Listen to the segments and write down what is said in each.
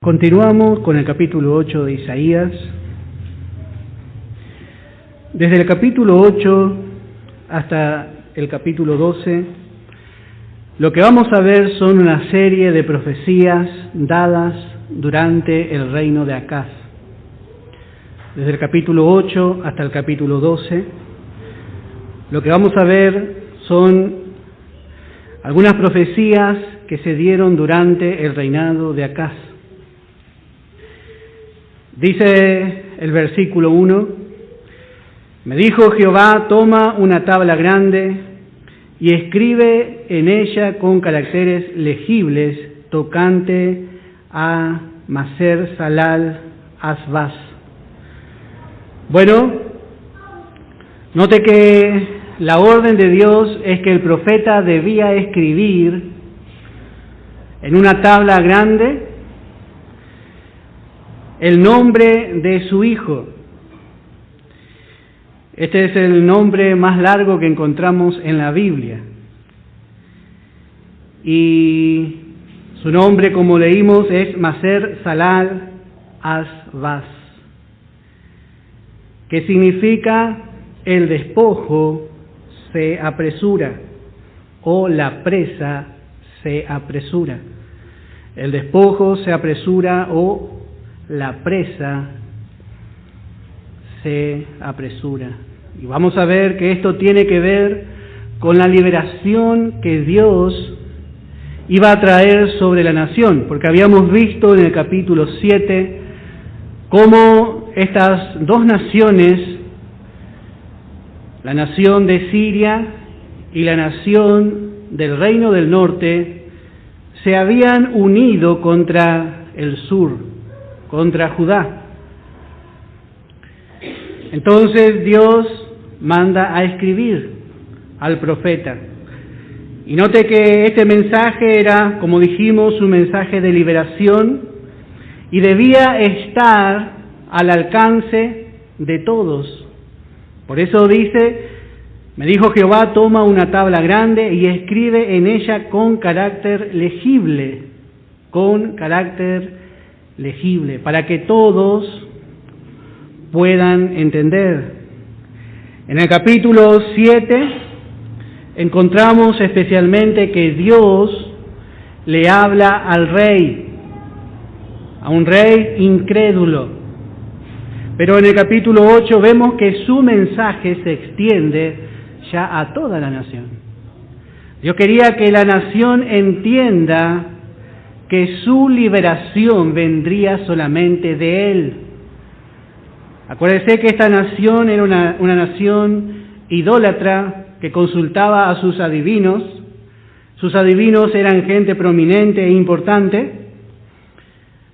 Continuamos con el capítulo 8 de Isaías. Desde el capítulo 8 hasta el capítulo 12, lo que vamos a ver son una serie de profecías dadas durante el reino de Acaz. Desde el capítulo 8 hasta el capítulo 12, lo que vamos a ver son algunas profecías que se dieron durante el reinado de Acaz. Dice el versículo 1, me dijo Jehová, toma una tabla grande y escribe en ella con caracteres legibles tocante a Maser Salal Asbaz. Bueno, note que la orden de Dios es que el profeta debía escribir en una tabla grande el nombre de su hijo. Este es el nombre más largo que encontramos en la Biblia. Y su nombre, como leímos, es Maser Salal Asbaz, que significa el despojo se apresura o la presa se apresura. El despojo se apresura o la presa se apresura. Y vamos a ver que esto tiene que ver con la liberación que Dios iba a traer sobre la nación, porque habíamos visto en el capítulo 7 cómo estas dos naciones, la nación de Siria y la nación del reino del norte, se habían unido contra el sur, contra Judá. Entonces Dios manda a escribir al profeta. Y note que este mensaje era, como dijimos, un mensaje de liberación y debía estar al alcance de todos. Por eso dice, me dijo Jehová, toma una tabla grande y escribe en ella con carácter legible, para que todos puedan entender. En el capítulo 7 encontramos especialmente que Dios le habla al rey, a un rey incrédulo. Pero en el capítulo 8 vemos que su mensaje se extiende ya a toda la nación. Dios quería que la nación entienda que su liberación vendría solamente de Él. Acuérdense que esta nación era una nación idólatra que consultaba a sus adivinos. Sus adivinos eran gente prominente e importante,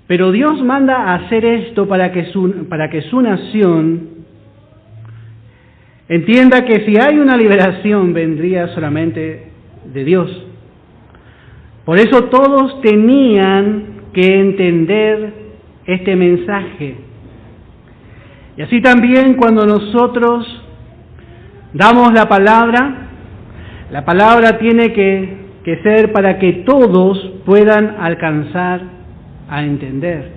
pero Dios manda a hacer esto para que su nación entienda que si hay una liberación vendría solamente de Dios. Por eso todos tenían que entender este mensaje. Y así también cuando nosotros damos la palabra tiene que ser para que todos puedan alcanzar a entender.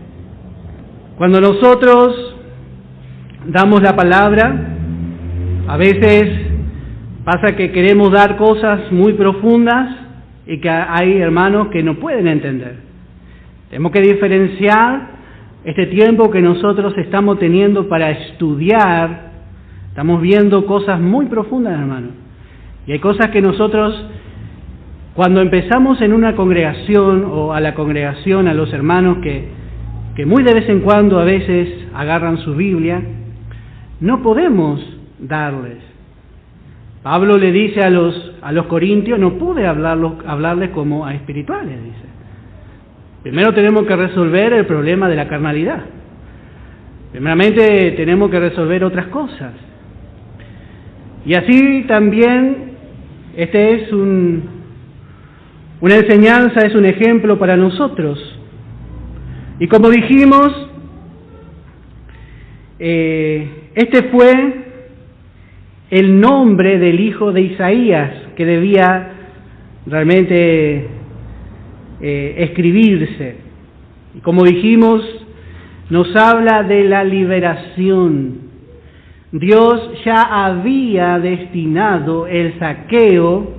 Cuando nosotros damos la palabra, a veces pasa que queremos dar cosas muy profundas y que hay hermanos que no pueden entender. Tenemos que diferenciar este tiempo que nosotros estamos teniendo para estudiar. Estamos viendo cosas muy profundas, hermanos. Y hay cosas que nosotros, cuando empezamos en una congregación o a la congregación, a los hermanos que muy de vez en cuando a veces agarran su Biblia, no podemos darles. Pablo le dice a los corintios, no pude hablarles como a espirituales, dice. Primero tenemos que resolver el problema de la carnalidad. Primeramente tenemos que resolver otras cosas. Y así también, este es una enseñanza, es un ejemplo para nosotros. Y como dijimos, este fue el nombre del hijo de Isaías que debía realmente escribirse. Como dijimos, nos habla de la liberación. Dios ya había destinado el saqueo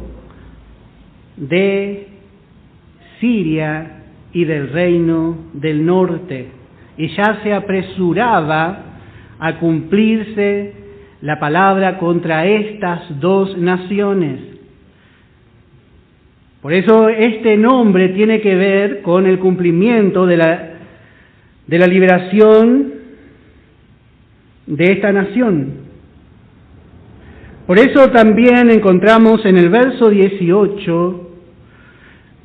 de Siria y del reino del norte, y ya se apresuraba a cumplirse la palabra contra estas dos naciones. Por eso este nombre tiene que ver con el cumplimiento de la liberación de esta nación. Por eso también encontramos en el verso 18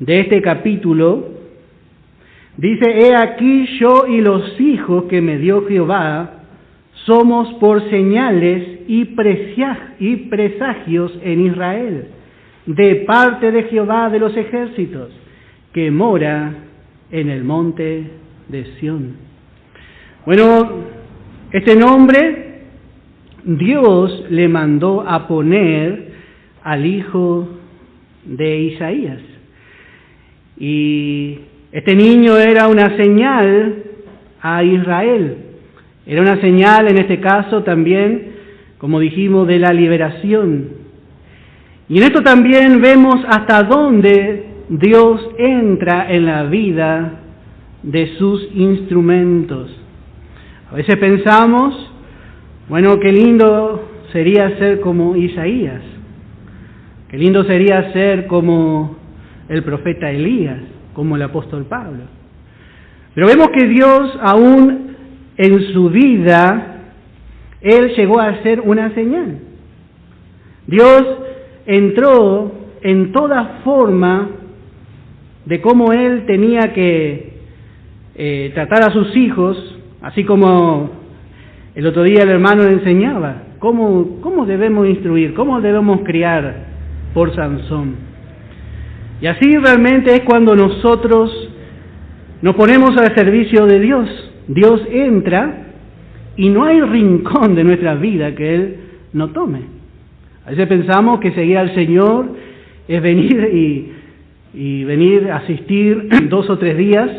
de este capítulo, dice: He aquí yo y los hijos que me dio Jehová somos por señales y presagios en Israel, de parte de Jehová de los ejércitos, que mora en el monte de Sión. Bueno, este nombre Dios le mandó a poner al hijo de Isaías. Y este niño era una señal a Israel. Era una señal, en este caso también, como dijimos, de la liberación. Y en esto también vemos hasta dónde Dios entra en la vida de sus instrumentos. A veces pensamos, bueno, qué lindo sería ser como Isaías. Qué lindo sería ser como el profeta Elías, como el apóstol Pablo. Pero vemos que Dios, aún en su vida, Él llegó a ser una señal. Dios entró en toda forma de cómo Él tenía que tratar a sus hijos, así como el otro día el hermano le enseñaba, cómo debemos instruir, cómo debemos criar por Sansón. Y así realmente es cuando nosotros nos ponemos al servicio de Dios. Dios entra y no hay rincón de nuestra vida que Él no tome. A veces pensamos que seguir al Señor es venir y venir a asistir 2 o 3 días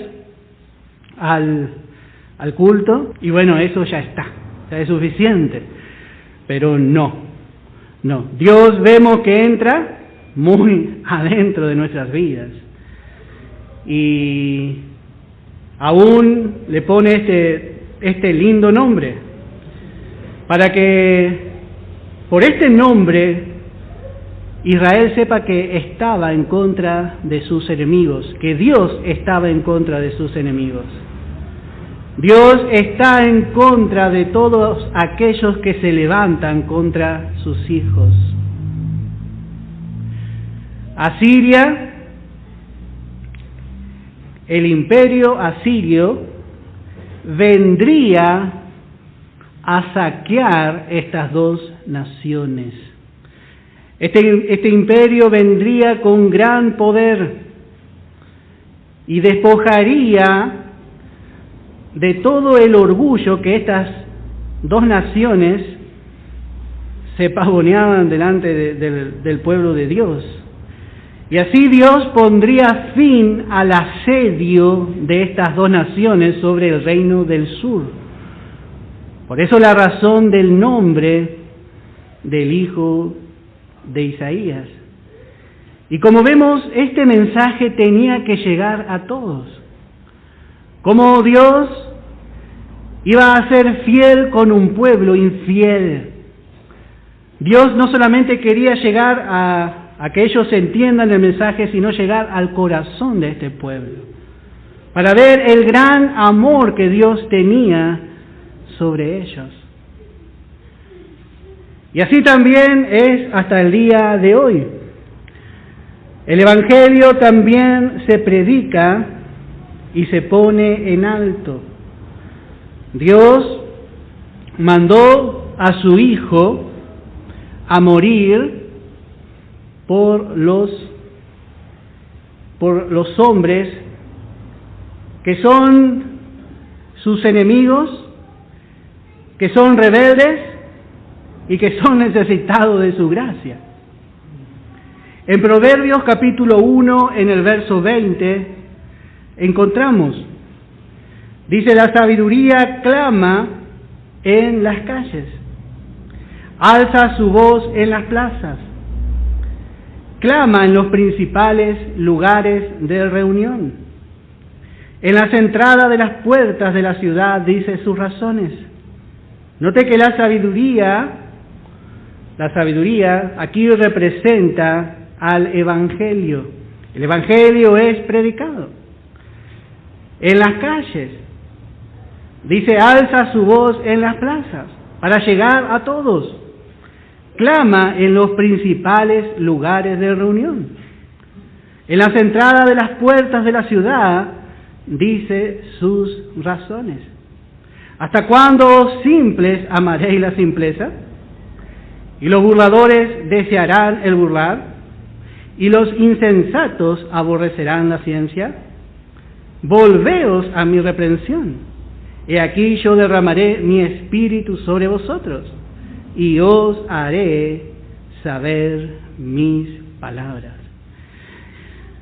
al culto, y bueno, eso ya está, ya es suficiente. Pero no. Dios vemos que entra muy adentro de nuestras vidas. Y aún le pone este lindo nombre, para que por este nombre Israel sepa que estaba en contra de sus enemigos, que Dios estaba en contra de sus enemigos. Dios está en contra de todos aquellos que se levantan contra sus hijos. Asiria, el imperio asirio, vendría a saquear estas dos naciones. Este imperio vendría con gran poder y despojaría de todo el orgullo que estas dos naciones se pavoneaban delante del pueblo de Dios. Y así Dios pondría fin al asedio de estas dos naciones sobre el reino del sur. Por eso la razón del nombre del hijo de Isaías. Y como vemos, este mensaje tenía que llegar a todos. Como Dios iba a ser fiel con un pueblo infiel. Dios no solamente quería llegar a que ellos entiendan el mensaje, sino llegar al corazón de este pueblo, para ver el gran amor que Dios tenía sobre ellos. Y así también es hasta el día de hoy. El Evangelio también se predica y se pone en alto. Dios mandó a su Hijo a morir por los hombres que son sus enemigos, que son rebeldes y que son necesitados de su gracia. En Proverbios capítulo 1, en el verso 20, encontramos: Dice, la sabiduría clama en las calles, alza su voz en las plazas, clama en los principales lugares de reunión. En las entradas de las puertas de la ciudad dice sus razones. Note que la sabiduría aquí representa al Evangelio. El Evangelio es predicado. En las calles, dice, alza su voz en las plazas para llegar a todos. Clama en los principales lugares de reunión. En las entradas de las puertas de la ciudad dice sus razones. ¿Hasta cuándo, simples, amaréis la simpleza? Y los burladores desearán el burlar, y los insensatos aborrecerán la ciencia. Volveos a mi reprensión. He aquí yo derramaré mi espíritu sobre vosotros, y os haré saber mis palabras.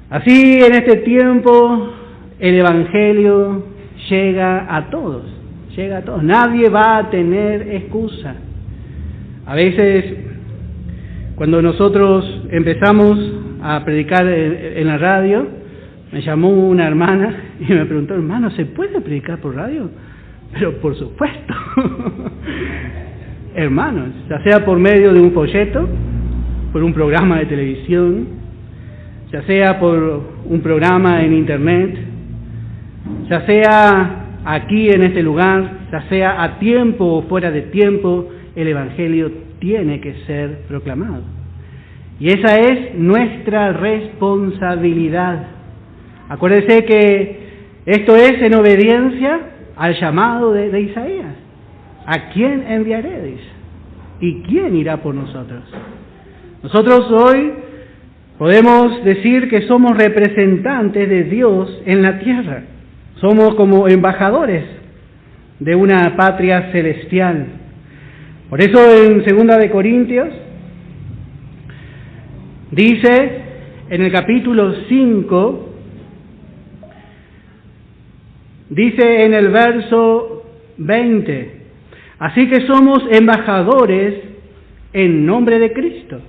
Así, en este tiempo, el Evangelio llega a todos. Nadie va a tener excusa. A veces, cuando nosotros empezamos a predicar en la radio, me llamó una hermana y me preguntó, hermano, ¿se puede predicar por radio? Pero por supuesto. Hermanos, ya sea por medio de un folleto, por un programa de televisión, ya sea por un programa en internet, ya sea aquí en este lugar, ya sea a tiempo o fuera de tiempo, el Evangelio tiene que ser proclamado. Y esa es nuestra responsabilidad. Acuérdense que esto es en obediencia al llamado de Isaías. ¿A quién enviaréis? ¿Y quién irá por nosotros? Nosotros hoy podemos decir que somos representantes de Dios en la tierra. Somos como embajadores de una patria celestial. Por eso en 2 de Corintios dice en el capítulo 5, dice en el verso 20, así que somos embajadores en nombre de Cristo,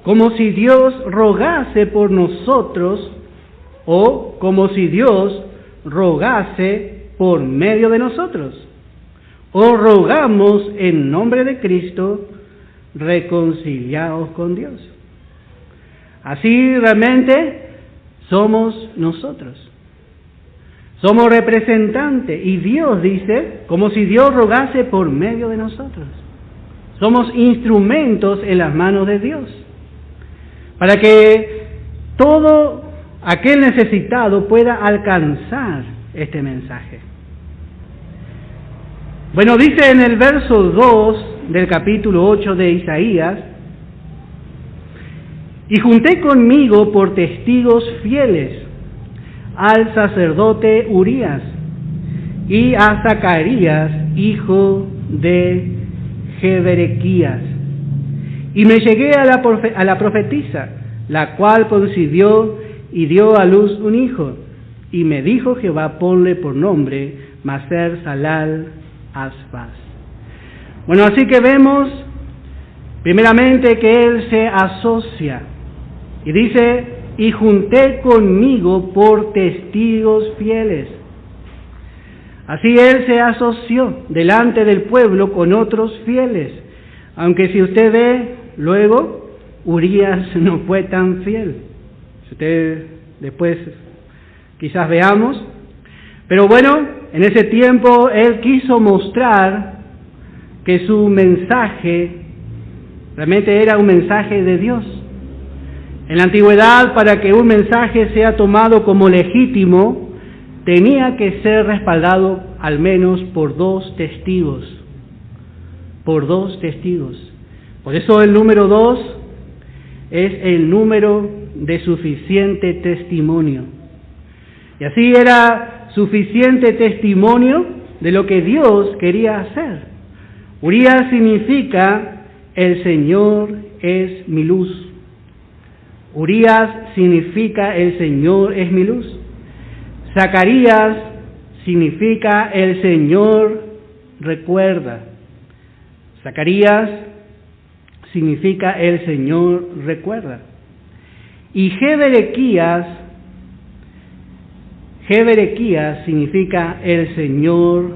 como si Dios rogase por nosotros o como si Dios rogase por medio de nosotros. O rogamos en nombre de Cristo, reconciliados con Dios. Así realmente somos nosotros. Somos representantes y Dios dice, como si Dios rogase por medio de nosotros. Somos instrumentos en las manos de Dios, para que todo aquel necesitado pueda alcanzar este mensaje. Bueno, dice en el verso 2 del capítulo 8 de Isaías, y junté conmigo por testigos fieles al sacerdote Urías y a Zacarías, hijo de Jeberequías. Y me llegué a la profetisa, la cual concibió y dio a luz un hijo. Y me dijo Jehová, ponle por nombre Maser Salal Asbaz. Bueno, así que vemos primeramente que él se asocia y dice, y junté conmigo por testigos fieles. Así él se asoció delante del pueblo con otros fieles, aunque si usted ve luego, Urías no fue tan fiel. Si usted después quizás veamos, pero bueno, en ese tiempo él quiso mostrar que su mensaje realmente era un mensaje de Dios. En la antigüedad, para que un mensaje sea tomado como legítimo, tenía que ser respaldado al menos por 2 testigos. Por 2 testigos. Por eso el número 2 es el número de suficiente testimonio. Y así era suficiente testimonio de lo que Dios quería hacer. Urías significa el Señor es mi luz. Urías significa el Señor es mi luz. Zacarías significa el Señor recuerda. Zacarías significa el Señor recuerda. Y Jeberequías significa el Señor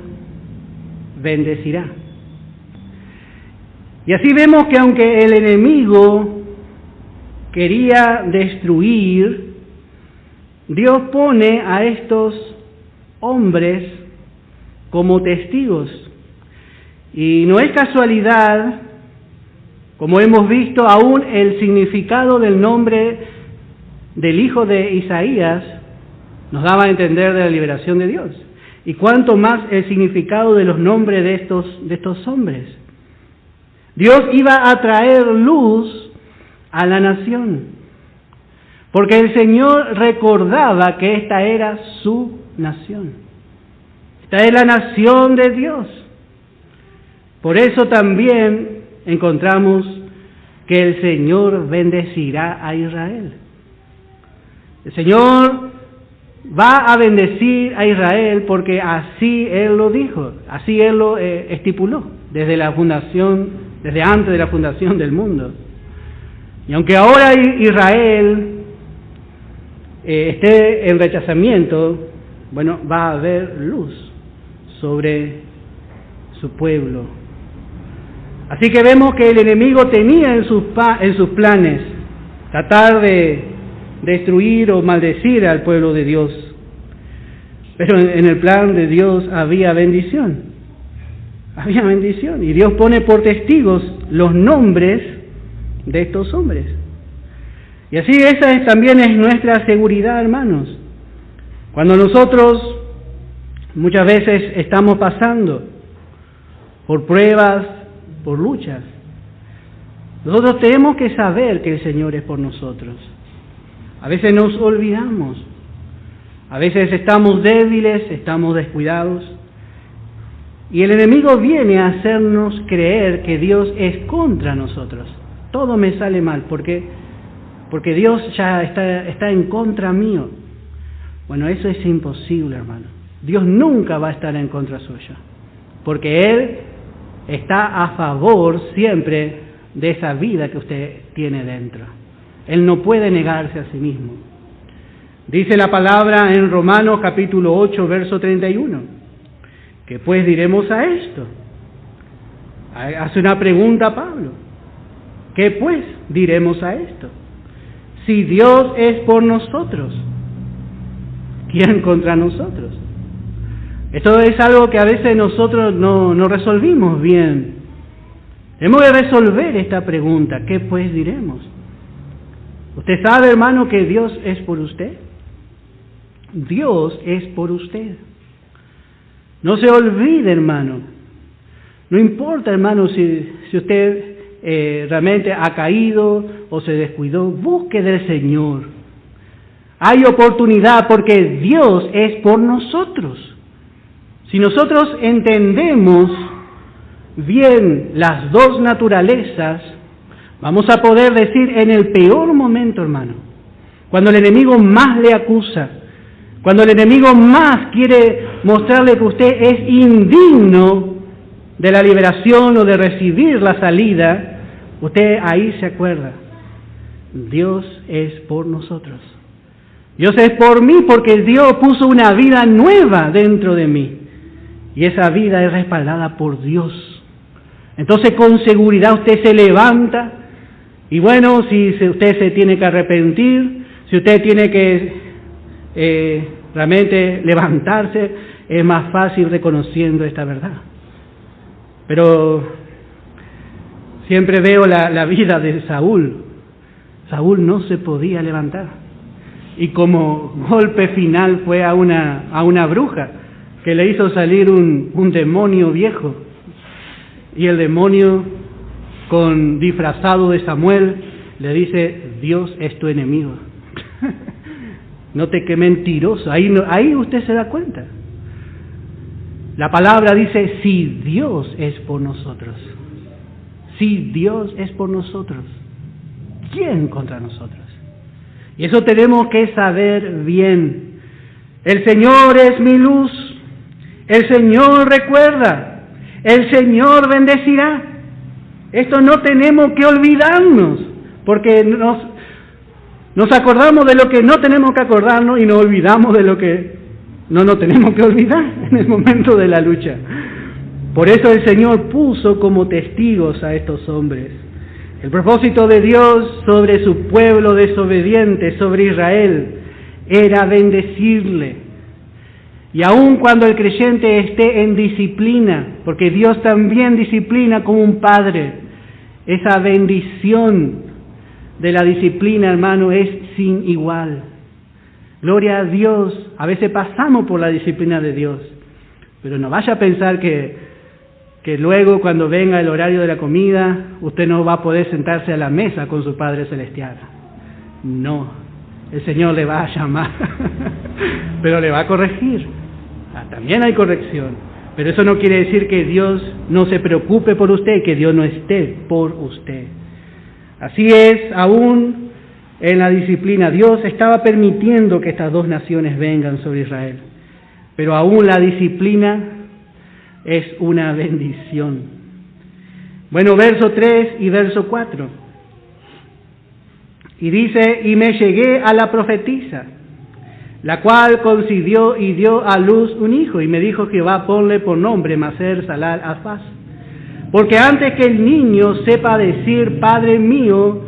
bendecirá. Y así vemos que aunque el enemigo quería destruir, Dios pone a estos hombres como testigos. Y no es casualidad, como hemos visto, aún el significado del nombre del hijo de Isaías nos daba a entender de la liberación de Dios. Y cuánto más el significado de los nombres de estos hombres. Dios iba a traer luz a la nación, porque el Señor recordaba que esta era su nación. Esta es la nación de Dios. Por eso también encontramos que el Señor bendecirá a Israel. El Señor va a bendecir a Israel porque así Él lo dijo, así Él lo estipuló desde antes de la fundación del mundo. Y aunque ahora Israel esté en rechazamiento, bueno, va a haber luz sobre su pueblo. Así que vemos que el enemigo tenía en sus planes tratar de destruir o maldecir al pueblo de Dios. Pero en el plan de Dios había bendición. Había bendición. Y Dios pone por testigos los nombres de estos hombres. Y así también es nuestra seguridad, hermanos. Cuando nosotros muchas veces estamos pasando por pruebas, por luchas, nosotros tenemos que saber que el Señor es por nosotros. A veces nos olvidamos, a veces estamos débiles, estamos descuidados, y el enemigo viene a hacernos creer que Dios es contra nosotros. Todo me sale mal, porque Dios ya está en contra mío. Bueno, eso es imposible, hermano. Dios nunca va a estar en contra suya, porque Él está a favor siempre de esa vida que usted tiene dentro. Él no puede negarse a sí mismo. Dice la palabra en Romanos capítulo 8, verso 31. ¿Qué pues diremos a esto? Hace una pregunta Pablo. ¿Qué pues diremos a esto? Si Dios es por nosotros, ¿quién contra nosotros? Esto es algo que a veces nosotros no resolvimos bien. Tenemos que resolver esta pregunta. ¿Qué pues diremos? ¿Usted sabe, hermano, que Dios es por usted? Dios es por usted. No se olvide, hermano. No importa, hermano, si usted realmente ha caído o se descuidó, busque del Señor. Hay oportunidad porque Dios es por nosotros. Si nosotros entendemos bien las dos naturalezas, vamos a poder decir en el peor momento, hermano, cuando el enemigo más le acusa, cuando el enemigo más quiere mostrarle que usted es indigno de la liberación o de recibir la salida, usted ahí se acuerda, Dios es por nosotros. Dios es por mí porque Dios puso una vida nueva dentro de mí. Y esa vida es respaldada por Dios. Entonces con seguridad usted se levanta. Y bueno, si usted se tiene que arrepentir, si usted tiene que realmente levantarse, es más fácil reconociendo esta verdad. Pero siempre veo la vida de Saúl. Saúl no se podía levantar. Y como golpe final fue a una bruja que le hizo salir un demonio viejo. Y el demonio, disfrazado de Samuel, le dice: Dios es tu enemigo. Note qué mentiroso. Ahí usted se da cuenta. La palabra dice: si Dios es por nosotros. Si Dios es por nosotros, ¿quién contra nosotros? Y eso tenemos que saber bien. El Señor es mi luz. El Señor recuerda, el Señor bendecirá. Esto no tenemos que olvidarnos, porque nos acordamos de lo que no tenemos que acordarnos y nos olvidamos de lo que no nos tenemos que olvidar en el momento de la lucha. Por eso el Señor puso como testigos a estos hombres. El propósito de Dios sobre su pueblo desobediente, sobre Israel, era bendecirle. Y aun cuando el creyente esté en disciplina, porque Dios también disciplina como un padre, esa bendición de la disciplina, hermano, es sin igual. Gloria a Dios. A veces pasamos por la disciplina de Dios, pero no vaya a pensar que luego cuando venga el horario de la comida, usted no va a poder sentarse a la mesa con su Padre Celestial. No, el Señor le va a llamar, pero le va a corregir. También hay corrección, pero eso no quiere decir que Dios no se preocupe por usted, que Dios no esté por usted. Así es, aún en la disciplina, Dios estaba permitiendo que estas dos naciones vengan sobre Israel, pero aún la disciplina es una bendición. Bueno, verso 3 y verso 4. Y dice, y me llegué a la profetisa, la cual concibió y dio a luz un hijo, y me dijo Jehová, ponle por nombre Maser Salal Afaz, porque antes que el niño sepa decir, Padre mío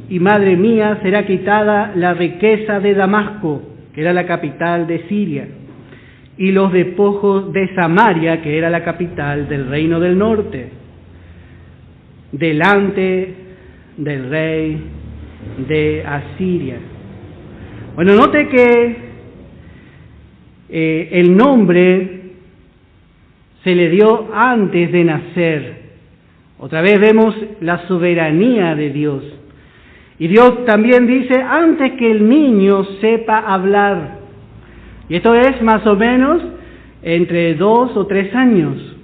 y Madre mía, será quitada la riqueza de Damasco, que era la capital de Siria, y los despojos de Samaria, que era la capital del reino del norte, delante del rey de Asiria. Bueno, note que el nombre se le dio antes de nacer. Otra vez vemos la soberanía de Dios. Y Dios también dice, antes que el niño sepa hablar. Y esto es más o menos entre 2 o 3 años.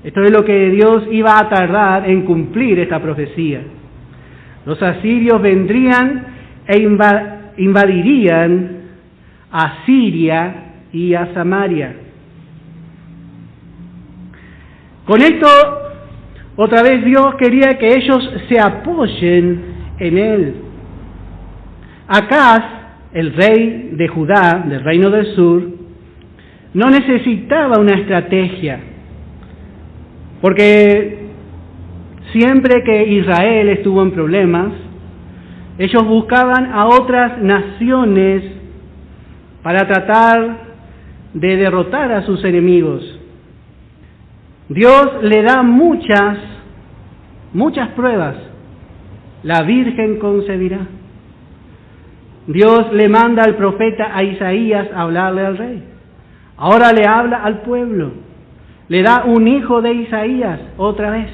Esto es lo que Dios iba a tardar en cumplir esta profecía. Los asirios vendrían e invadirían a Siria y a Samaria. Con esto, otra vez Dios quería que ellos se apoyen en Él. Acaz, el rey de Judá, del reino del sur, no necesitaba una estrategia, porque siempre que Israel estuvo en problemas, ellos buscaban a otras naciones para tratar de derrotar a sus enemigos. Dios le da muchas pruebas. La Virgen concebirá. Dios le manda al profeta a Isaías a hablarle al rey. Ahora le habla al pueblo. Le da un hijo de Isaías otra vez.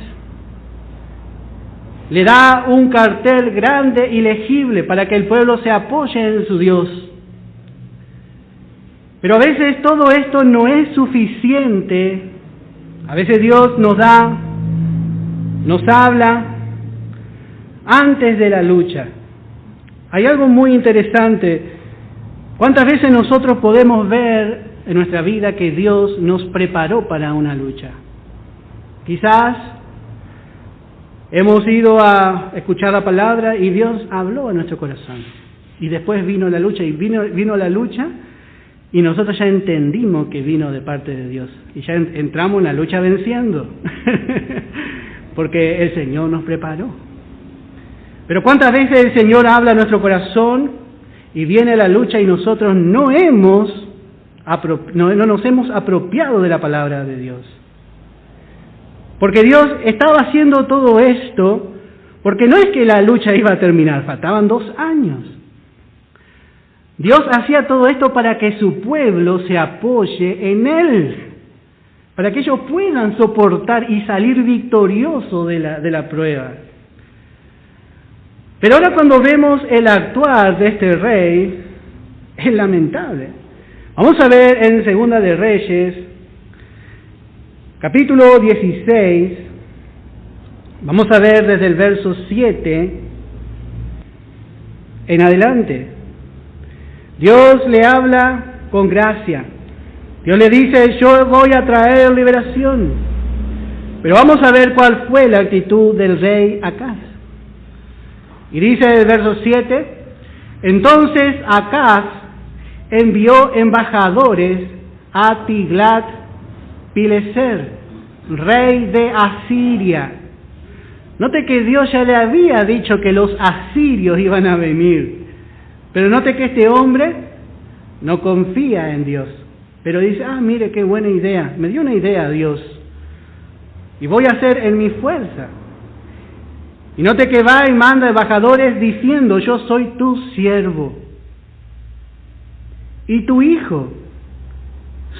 Le da un cartel grande y legible para que el pueblo se apoye en su Dios. Pero a veces todo esto no es suficiente. A veces Dios nos habla antes de la lucha. Hay algo muy interesante. ¿Cuántas veces nosotros podemos ver en nuestra vida que Dios nos preparó para una lucha? Quizás hemos ido a escuchar la palabra y Dios habló a nuestro corazón. Y después vino la lucha, y vino la lucha, y nosotros ya entendimos que vino de parte de Dios. Y ya entramos en la lucha venciendo. Porque el Señor nos preparó. Pero ¿cuántas veces el Señor habla a nuestro corazón y viene la lucha y nosotros no nos hemos apropiado de la palabra de Dios? Porque Dios estaba haciendo todo esto, porque no es que la lucha iba a terminar, faltaban 2 años. Dios hacía todo esto para que su pueblo se apoye en Él, para que ellos puedan soportar y salir victoriosos de la prueba. Pero ahora cuando vemos el actuar de este rey, es lamentable. Vamos a ver en Segunda de Reyes, capítulo 16, vamos a ver desde el verso 7 en adelante. Dios le habla con gracia. Dios le dice, yo voy a traer liberación. Pero vamos a ver cuál fue la actitud del rey Acaz. Y dice el verso 7, entonces Acaz envió embajadores a Tiglat-Pileser, rey de Asiria. Note que Dios ya le había dicho que los asirios iban a venir. Pero note que este hombre no confía en Dios. Pero dice, mire qué buena idea. Me dio una idea Dios. Y voy a hacer en mi fuerza. Y note que va y manda embajadores diciendo, yo soy tu siervo y tu hijo.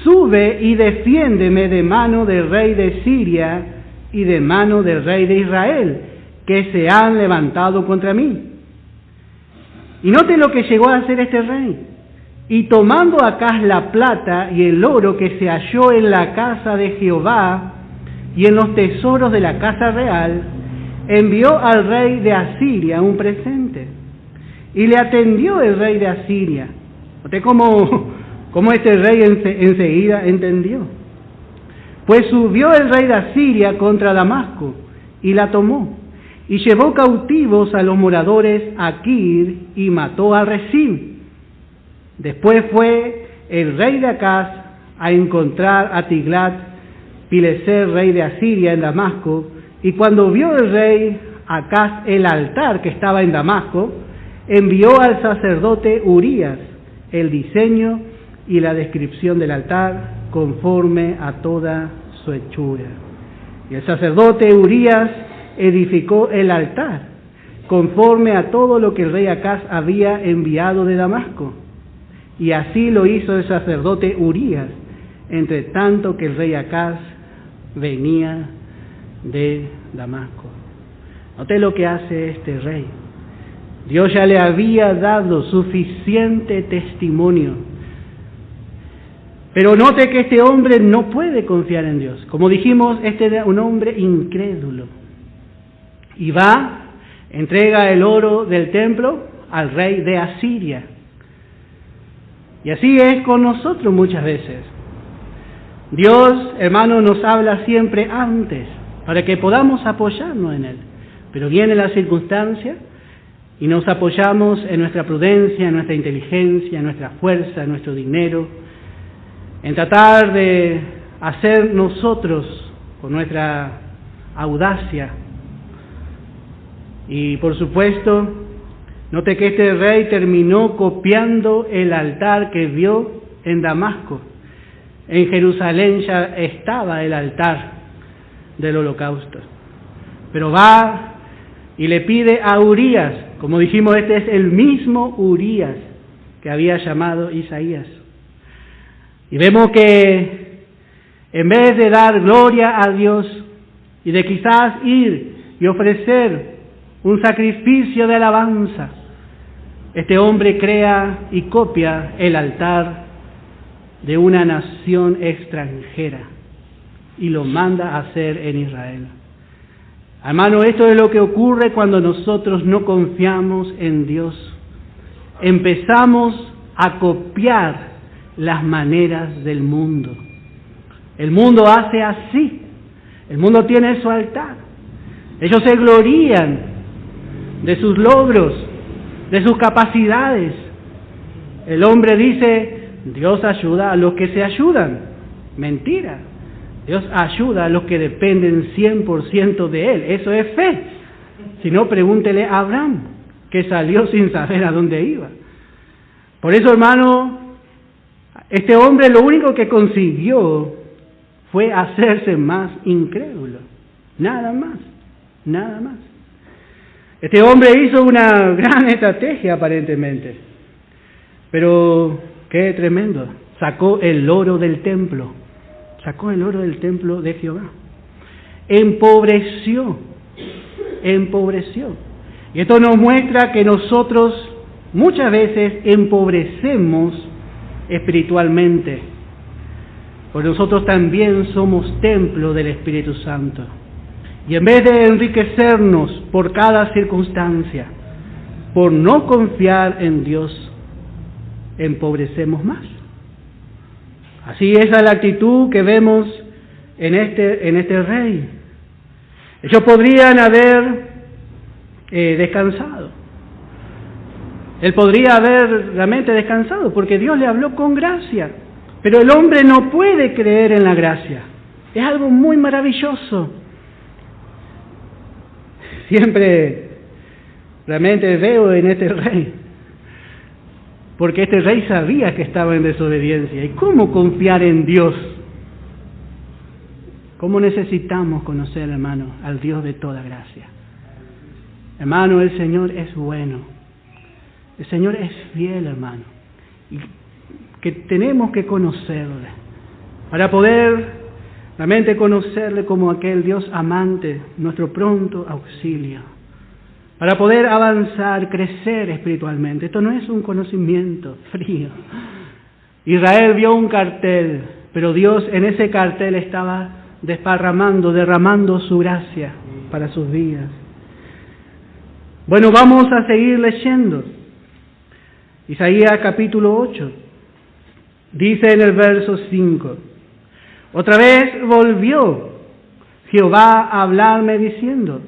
Sube y defiéndeme de mano del rey de Siria y de mano del rey de Israel, que se han levantado contra mí. Y note lo que llegó a hacer este rey. Y tomando Acaz la plata y el oro que se halló en la casa de Jehová y en los tesoros de la casa real, envió al rey de Asiria un presente. Y le atendió el rey de Asiria. Note cómo este rey enseguida entendió. Pues subió el rey de Asiria contra Damasco y la tomó. Y llevó cautivos a los moradores a Kir y mató a Rezín. Después fue el rey de Acaz a encontrar a Tiglat-Pileser, rey de Asiria, en Damasco. Y cuando vio el rey Acaz el altar que estaba en Damasco, envió al sacerdote Urías el diseño y la descripción del altar conforme a toda su hechura. Y el sacerdote Urías edificó el altar conforme a todo lo que el rey Acaz había enviado de Damasco. Y así lo hizo el sacerdote Urías, entre tanto que el rey Acaz venía de Damasco. Note lo que hace este rey. Dios ya le había dado suficiente testimonio. Pero note que este hombre no puede confiar en Dios. Como dijimos, este era un hombre incrédulo. Y va, entrega el oro del templo al rey de Asiria. Y así es con nosotros muchas veces. Dios, hermano, nos habla siempre antes, para que podamos apoyarnos en Él. Pero viene la circunstancia y nos apoyamos en nuestra prudencia, en nuestra inteligencia, en nuestra fuerza, en nuestro dinero, en tratar de hacer nosotros con nuestra audacia. Y por supuesto, note que este rey terminó copiando el altar que vio en Damasco. En Jerusalén ya estaba el altar del holocausto. Pero va y le pide a Urías, como dijimos, este es el mismo Urías que había llamado Isaías. Y vemos que en vez de dar gloria a Dios y de quizás ir y ofrecer un sacrificio de alabanza, este hombre crea y copia el altar de una nación extranjera y lo manda a hacer en Israel. Hermano, esto es lo que ocurre cuando nosotros no confiamos en Dios. Empezamos a copiar las maneras del mundo. El mundo hace así. El mundo tiene su altar. Ellos se glorían de sus logros, de sus capacidades. El hombre dice, Dios ayuda a los que se ayudan. Mentira. Dios ayuda a los que dependen 100% de Él. Eso es fe. Si no, pregúntele a Abraham, que salió sin saber a dónde iba. Por eso, hermano, este hombre lo único que consiguió fue hacerse más incrédulo. Nada más. Nada más. Este hombre hizo una gran estrategia aparentemente. Pero qué tremendo. Sacó el oro del templo. Sacó el oro del templo de Jehová. Empobreció. Y esto nos muestra que nosotros muchas veces empobrecemos espiritualmente. Porque nosotros también somos templo del Espíritu Santo. Y en vez de enriquecernos por cada circunstancia, por no confiar en Dios, empobrecemos más. Así esa es la actitud que vemos en este rey. Ellos podrían haber descansado. Él podría haber realmente descansado porque Dios le habló con gracia. Pero el hombre no puede creer en la gracia. Es algo muy maravilloso. Siempre realmente veo en este rey, porque este rey sabía que estaba en desobediencia. ¿Y cómo confiar en Dios? ¿Cómo necesitamos conocer, hermano, al Dios de toda gracia? Hermano, el Señor es bueno. El Señor es fiel, hermano. Y que tenemos que conocerle para poder realmente conocerle como aquel Dios amante, nuestro pronto auxilio, para poder avanzar, crecer espiritualmente. Esto no es un conocimiento frío. Israel vio un cartel, pero Dios en ese cartel estaba derramando su gracia para sus vidas. Bueno, vamos a seguir leyendo. Isaías capítulo 8. Dice en el verso 5: Otra vez volvió Jehová a hablarme diciendo: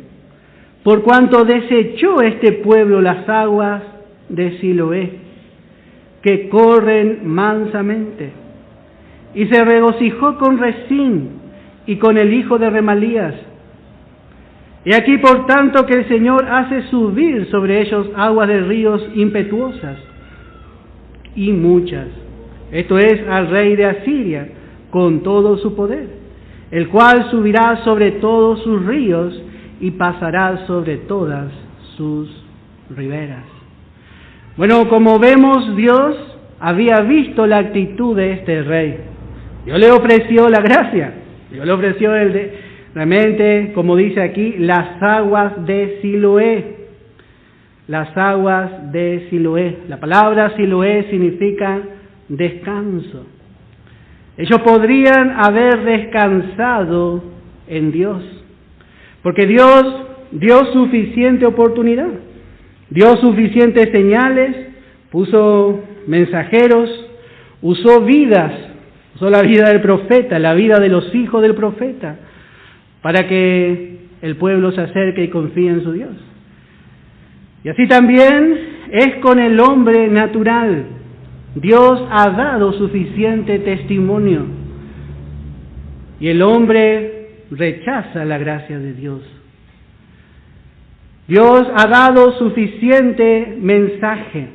por cuanto desechó este pueblo las aguas de Siloé, que corren mansamente, y se regocijó con Rezín y con el hijo de Remalías. Y aquí por tanto que el Señor hace subir sobre ellos aguas de ríos impetuosas y muchas. Esto es al rey de Asiria con todo su poder, el cual subirá sobre todos sus ríos y pasará sobre todas sus riberas. Bueno, como vemos, Dios había visto la actitud de este rey. Dios le ofreció la gracia. Dios le ofreció realmente, como dice aquí, las aguas de Siloé. Las aguas de Siloé. La palabra Siloé significa descanso. Ellos podrían haber descansado en Dios, porque Dios dio suficiente oportunidad, dio suficientes señales, puso mensajeros, usó vidas, usó la vida del profeta, la vida de los hijos del profeta, para que el pueblo se acerque y confíe en su Dios. Y así también es con el hombre natural. Dios ha dado suficiente testimonio y el hombre rechaza la gracia de Dios. Dios ha dado suficiente mensaje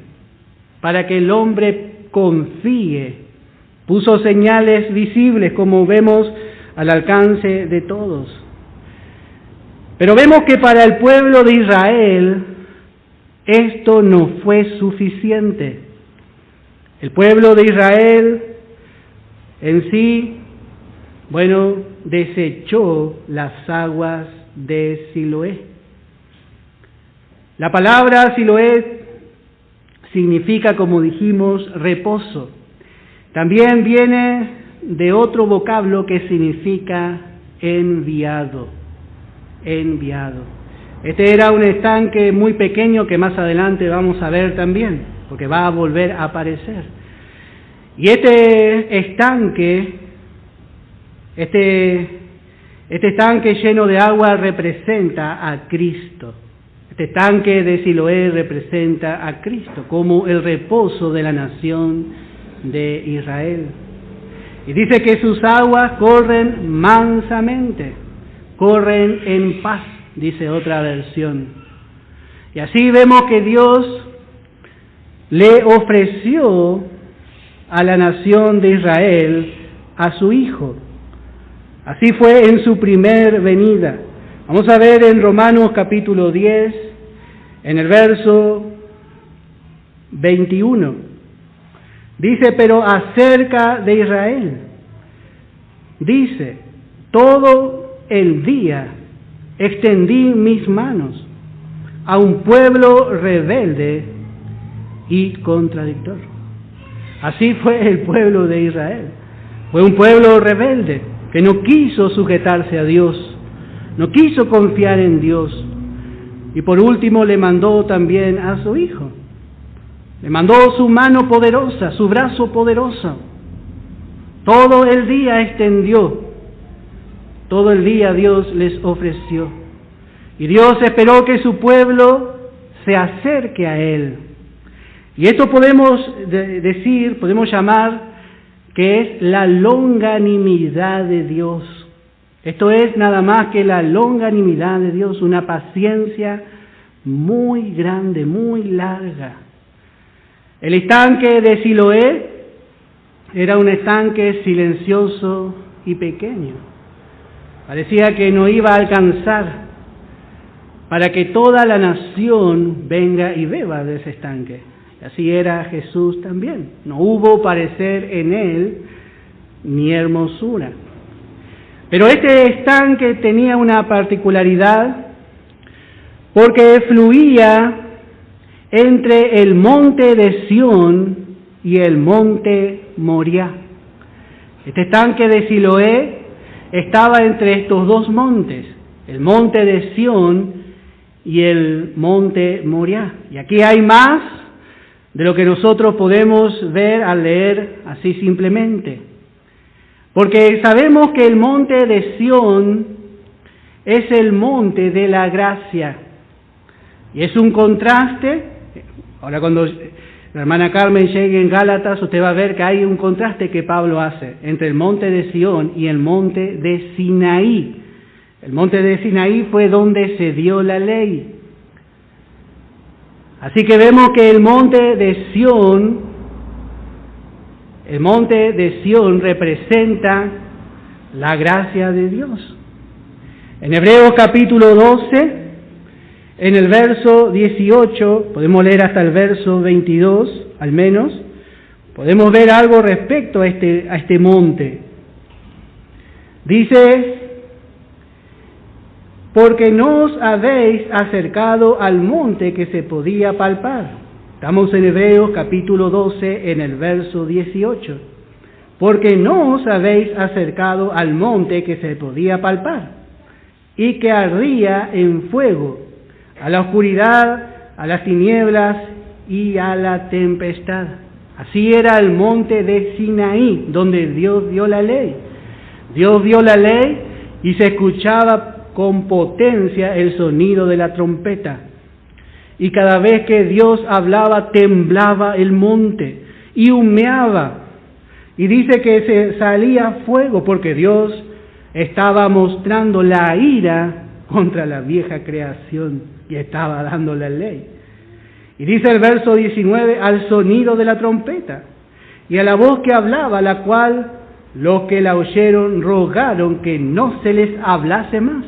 para que el hombre confíe. Puso señales visibles, como vemos, al alcance de todos. Pero vemos que para el pueblo de Israel esto no fue suficiente. El pueblo de Israel en sí, desechó las aguas de Siloé. La palabra Siloé significa, como dijimos, reposo. También viene de otro vocablo que significa enviado. Enviado. Este era un estanque muy pequeño que más adelante vamos a ver también, porque va a volver a aparecer. Y este estanque lleno de agua representa a Cristo. Este estanque de Siloé representa a Cristo como el reposo de la nación de Israel. Y dice que sus aguas corren mansamente, corren en paz, dice otra versión. Y así vemos que Dios le ofreció a la nación de Israel a su Hijo. Así fue en su primer venida. Vamos a ver en Romanos capítulo 10, en el verso 21. Dice: pero acerca de Israel, dice: todo el día extendí mis manos a un pueblo rebelde y contradictor. Así fue el pueblo de Israel. Fue un pueblo rebelde que no quiso sujetarse a Dios, no quiso confiar en Dios. Y por último le mandó también a su Hijo. Le mandó su mano poderosa, su brazo poderoso. Todo el día extendió, todo el día Dios les ofreció. Y Dios esperó que su pueblo se acerque a Él. Y esto podemos decir, podemos llamar que es la longanimidad de Dios. Esto es nada más que la longanimidad de Dios, una paciencia muy grande, muy larga. El estanque de Siloé era un estanque silencioso y pequeño. Parecía que no iba a alcanzar para que toda la nación venga y beba de ese estanque. Y así era Jesús también. No hubo parecer en Él ni hermosura. Pero este estanque tenía una particularidad porque fluía entre el monte de Sión y el monte Moriah. Este estanque de Siloé estaba entre estos dos montes, el monte de Sión y el monte Moriah. Y aquí hay más de lo que nosotros podemos ver al leer así simplemente. Porque sabemos que el monte de Sión es el monte de la gracia. Y es un contraste. Ahora cuando la hermana Carmen llegue en Gálatas, usted va a ver que hay un contraste que Pablo hace entre el monte de Sión y el monte de Sinaí. El monte de Sinaí fue donde se dio la ley. Así que vemos que el monte de Sión representa la gracia de Dios. En Hebreos capítulo 12, en el verso 18, podemos leer hasta el verso 22, al menos, podemos ver algo respecto a este monte. Dice: porque no os habéis acercado al monte que se podía palpar. Estamos en Hebreos capítulo 12, en el verso 18. Porque no os habéis acercado al monte que se podía palpar, y que ardía en fuego, a la oscuridad, a las tinieblas y a la tempestad. Así era el monte de Sinaí, donde Dios dio la ley. Dios dio la ley y se escuchaba con potencia el sonido de la trompeta. Y cada vez que Dios hablaba, temblaba el monte y humeaba. Y dice que se salía fuego porque Dios estaba mostrando la ira contra la vieja creación y estaba dando la ley. Y dice el verso 19, al sonido de la trompeta y a la voz que hablaba, la cual los que la oyeron rogaron que no se les hablase más,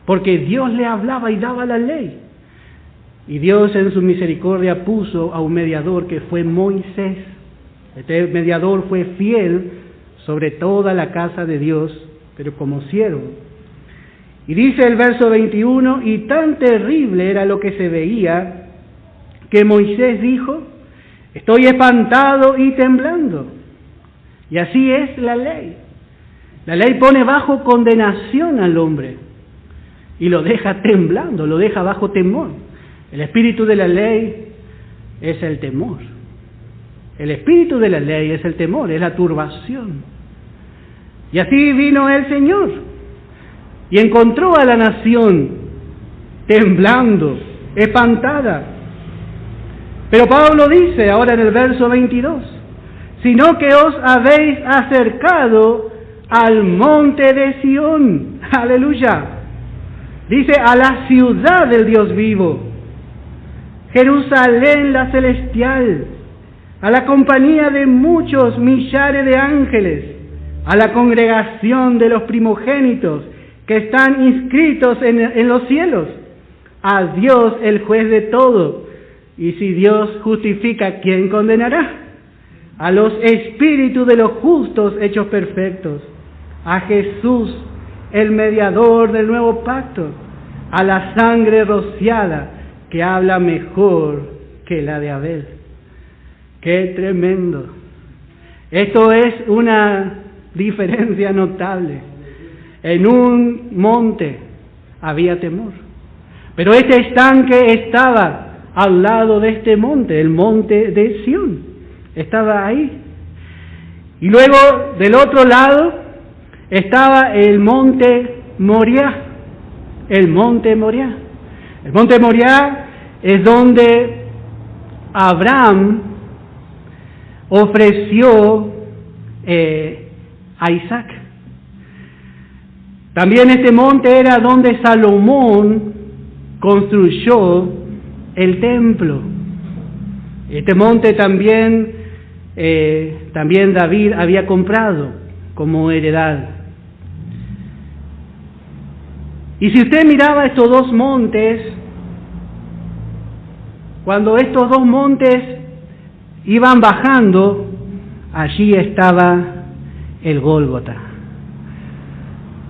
porque Dios le hablaba y daba la ley. Y Dios en su misericordia puso a un mediador que fue Moisés. Este mediador fue fiel sobre toda la casa de Dios, pero como siervo. Y dice el verso 21, y tan terrible era lo que se veía, que Moisés dijo: estoy espantado y temblando. Y así es la ley. La ley pone bajo condenación al hombre y lo deja temblando, lo deja bajo temor. El espíritu de la ley es el temor. El espíritu de la ley es el temor, es la turbación. Y así vino el Señor y encontró a la nación temblando, espantada. Pero Pablo dice ahora en el verso 22, sino que os habéis acercado al monte de Sión, aleluya. Dice, a la ciudad del Dios vivo, Jerusalén la celestial, a la compañía de muchos millares de ángeles, a la congregación de los primogénitos que están inscritos en los cielos, a Dios el juez de todo. Y si Dios justifica, ¿quién condenará? A los espíritus de los justos hechos perfectos, a Jesús, el mediador del nuevo pacto, a la sangre rociada que habla mejor que la de Abel. ¡Qué tremendo! Esto es una diferencia notable. En un monte había temor, pero este estanque estaba al lado de este monte, el monte de Sión. Estaba ahí. Y luego del otro lado estaba el monte Moriah. El monte Moriah. El monte Moriah es donde Abraham ofreció a Isaac. También este monte era donde Salomón construyó el templo. Este monte también David había comprado como heredad. Y si usted miraba estos dos montes, cuando estos dos montes iban bajando, allí estaba el Gólgota.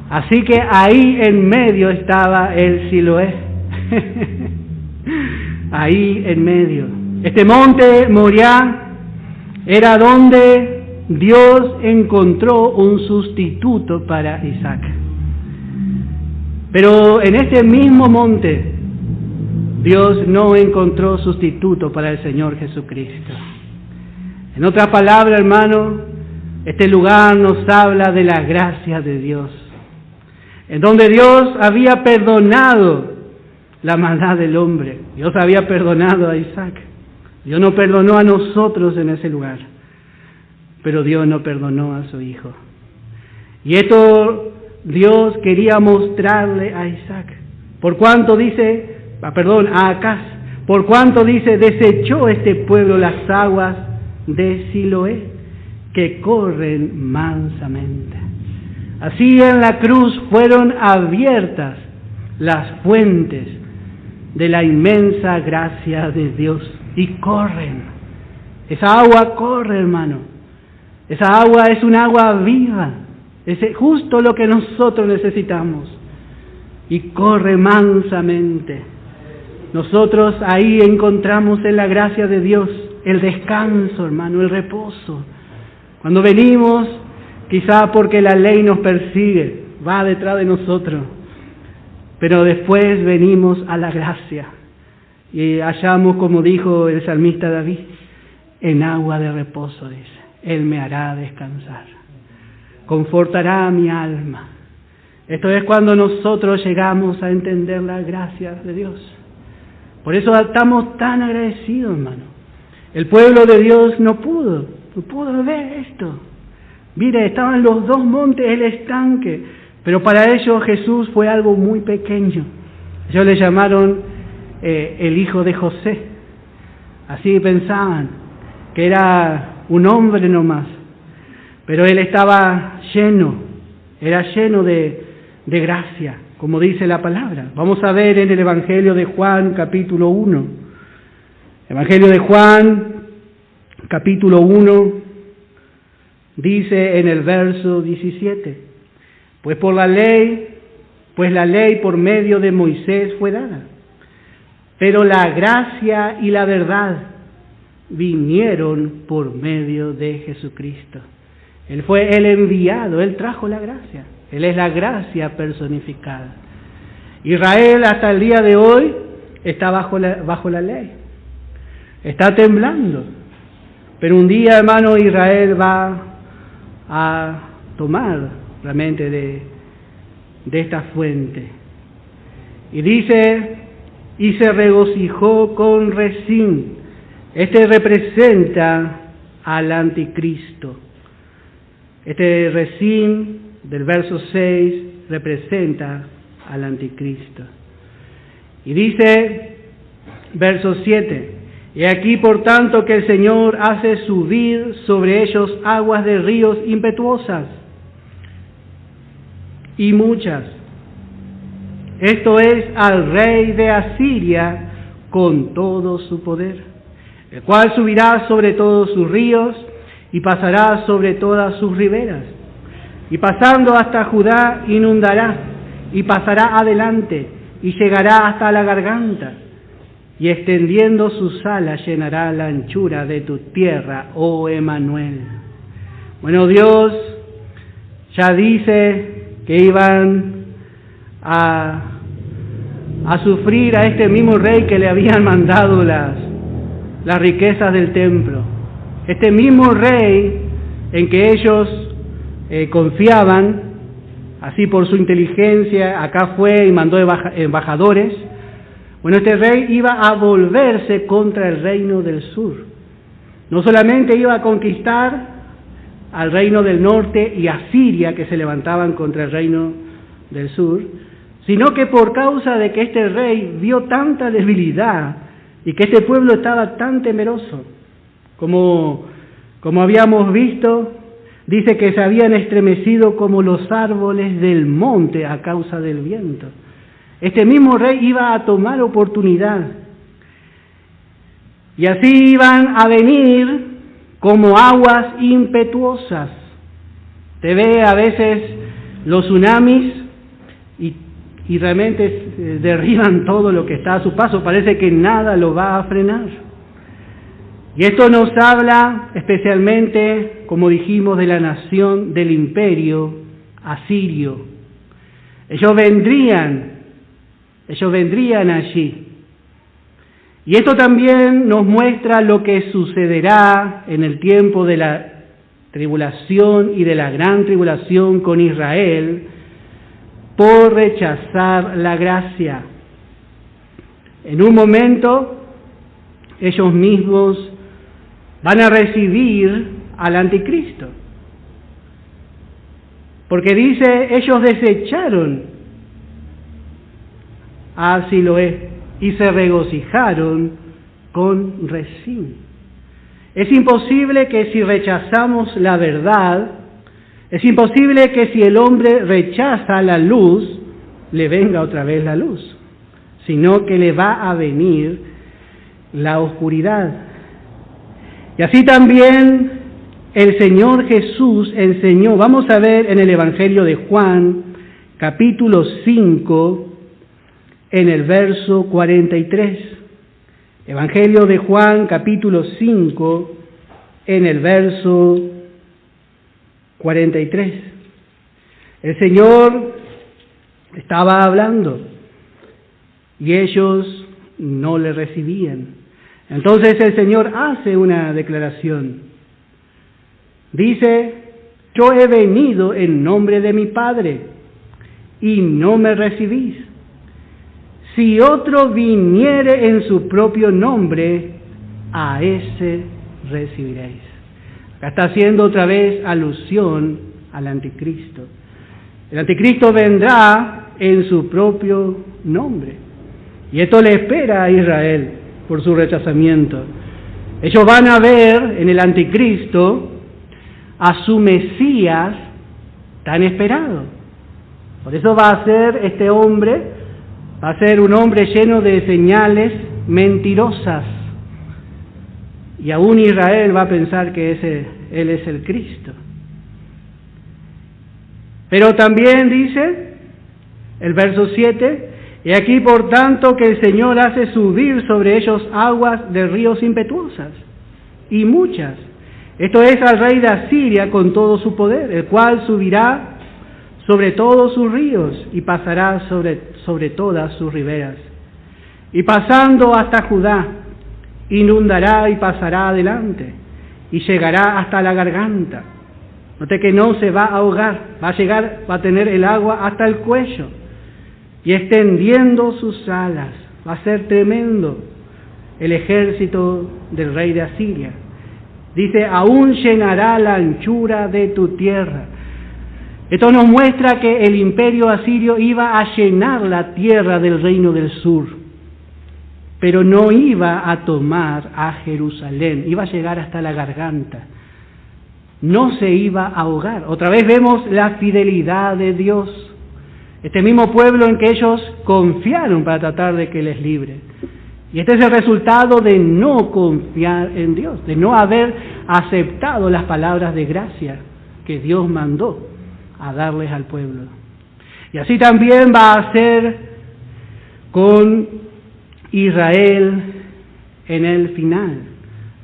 Así que ahí en medio estaba el Siloé. Ahí en medio. Este monte Moriah era donde Dios encontró un sustituto para Isaac. Pero en este mismo monte, Dios no encontró sustituto para el Señor Jesucristo. En otras palabras, hermano, este lugar nos habla de la gracia de Dios, en donde Dios había perdonado la maldad del hombre. Dios había perdonado a Isaac. Dios no perdonó a nosotros en ese lugar, pero Dios no perdonó a su hijo. Y esto Dios quería mostrarle a Isaac. A Acaz. Por cuanto dice, desechó este pueblo las aguas de Siloé, que corren mansamente. Así en la cruz fueron abiertas las fuentes de la inmensa gracia de Dios y corren. Esa agua corre, hermano. Esa agua es un agua viva. Es justo lo que nosotros necesitamos. Y corre mansamente. Nosotros ahí encontramos en la gracia de Dios el descanso, hermano, el reposo. Cuando venimos, quizá porque la ley nos persigue, va detrás de nosotros, pero después venimos a la gracia y hallamos, como dijo el salmista David, en agua de reposo, dice, Él me hará descansar, confortará mi alma. Esto es cuando nosotros llegamos a entender la gracia de Dios. Por eso estamos tan agradecidos, hermano. El pueblo de Dios no pudo ver esto. Mire, estaban los dos montes, el estanque, pero para ellos Jesús fue algo muy pequeño. Ellos le llamaron el hijo de José. Así pensaban, que era un hombre nomás. Pero él estaba era lleno de gracia, como dice la palabra. Vamos a ver en el Evangelio de Juan, capítulo 1. Evangelio de Juan, capítulo 1, dice en el verso 17, pues la ley por medio de Moisés fue dada, pero la gracia y la verdad vinieron por medio de Jesucristo. Él fue el enviado, Él trajo la gracia. Él es la gracia personificada. Israel hasta el día de hoy está bajo la ley. Está temblando. Pero un día, hermano, Israel va a tomar realmente de esta fuente. Y dice, y se regocijó con Resín. Este representa al anticristo. Este Resín del verso 6 representa al anticristo. Y dice, verso 7, y aquí por tanto que el Señor hace subir sobre ellos aguas de ríos impetuosas y muchas. Esto es al rey de Asiria con todo su poder, el cual subirá sobre todos sus ríos y pasará sobre todas sus riberas. Y pasando hasta Judá inundará, y pasará adelante, y llegará hasta la garganta, y extendiendo sus alas llenará la anchura de tu tierra, oh Emanuel. Bueno, Dios ya dice que iban a sufrir a este mismo rey que le habían mandado las riquezas del templo. Este mismo rey en que ellos confiaban, así por su inteligencia, acá fue y mandó embajadores. Bueno, este rey iba a volverse contra el reino del sur. No solamente iba a conquistar al reino del norte y a Siria, que se levantaban contra el reino del sur, sino que por causa de que este rey vio tanta debilidad y que este pueblo estaba tan temeroso, como habíamos visto, dice que se habían estremecido como los árboles del monte a causa del viento. Este mismo rey iba a tomar oportunidad, y así iban a venir como aguas impetuosas. Te ve a veces los tsunamis y realmente derriban todo lo que está a su paso, parece que nada lo va a frenar. Y esto nos habla especialmente, como dijimos, de la nación, del imperio asirio. Ellos vendrían allí. Y esto también nos muestra lo que sucederá en el tiempo de la tribulación y de la gran tribulación con Israel por rechazar la gracia. En un momento, ellos mismos van a recibir al anticristo. Porque dice, ellos desecharon a Siloé y se regocijaron con Rezín. Es imposible que si rechazamos la verdad, es imposible que si el hombre rechaza la luz, le venga otra vez la luz, sino que le va a venir la oscuridad. Y así también el Señor Jesús enseñó, vamos a ver en el Evangelio de Juan, capítulo 5, en el verso 43. Evangelio de Juan, capítulo 5, en el verso 43. El Señor estaba hablando y ellos no le recibían. Entonces el Señor hace una declaración. Dice, yo he venido en nombre de mi Padre y no me recibís. Si otro viniere en su propio nombre, a ese recibiréis. Acá está haciendo otra vez alusión al anticristo. El anticristo vendrá en su propio nombre. Y esto le espera a Israel por su rechazamiento. Ellos van a ver en el anticristo a su Mesías tan esperado. Por eso va a ser este hombre, va a ser un hombre lleno de señales mentirosas. Y aún Israel va a pensar que él es el Cristo. Pero también dice el verso 7, y aquí por tanto que el Señor hace subir sobre ellos aguas de ríos impetuosas, y muchas. Esto es al rey de Asiria con todo su poder, el cual subirá sobre todos sus ríos y pasará sobre todas sus riberas. Y pasando hasta Judá, inundará y pasará adelante, y llegará hasta la garganta. Note que no se va a ahogar, va a tener el agua hasta el cuello, y extendiendo sus alas, va a ser tremendo el ejército del rey de Asiria. Dice, aún llenará la anchura de tu tierra. Esto nos muestra que el imperio asirio iba a llenar la tierra del reino del sur, pero no iba a tomar a Jerusalén, iba a llegar hasta la garganta, no se iba a ahogar. Otra vez vemos la fidelidad de Dios, este mismo pueblo en que ellos confiaron para tratar de que les libre. Y este es el resultado de no confiar en Dios, de no haber aceptado las palabras de gracia que Dios mandó a darles al pueblo. Y así también va a ser con Israel en el final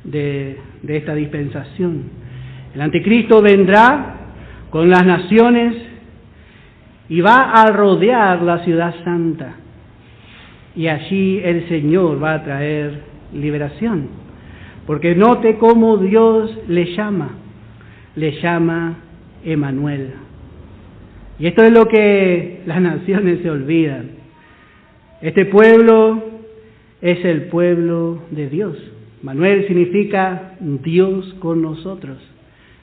de esta dispensación. El anticristo vendrá con las naciones y va a rodear la ciudad santa. Y allí el Señor va a traer liberación. Porque note cómo Dios le llama. le llama Emmanuel. Y esto es lo que las naciones se olvidan. Este pueblo es el pueblo de Dios. Emmanuel significa Dios con nosotros.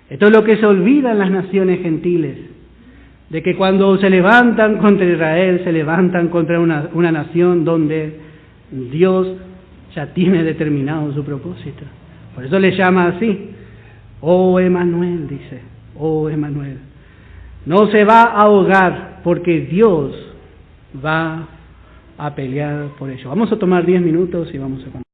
Esto es lo que se olvidan las naciones gentiles, de que cuando se levantan contra Israel, se levantan contra una nación donde Dios ya tiene determinado su propósito. Por eso le llama así, oh Emmanuel, dice, oh Emmanuel. No se va a ahogar porque Dios va a pelear por ello. Vamos a tomar 10 minutos y vamos a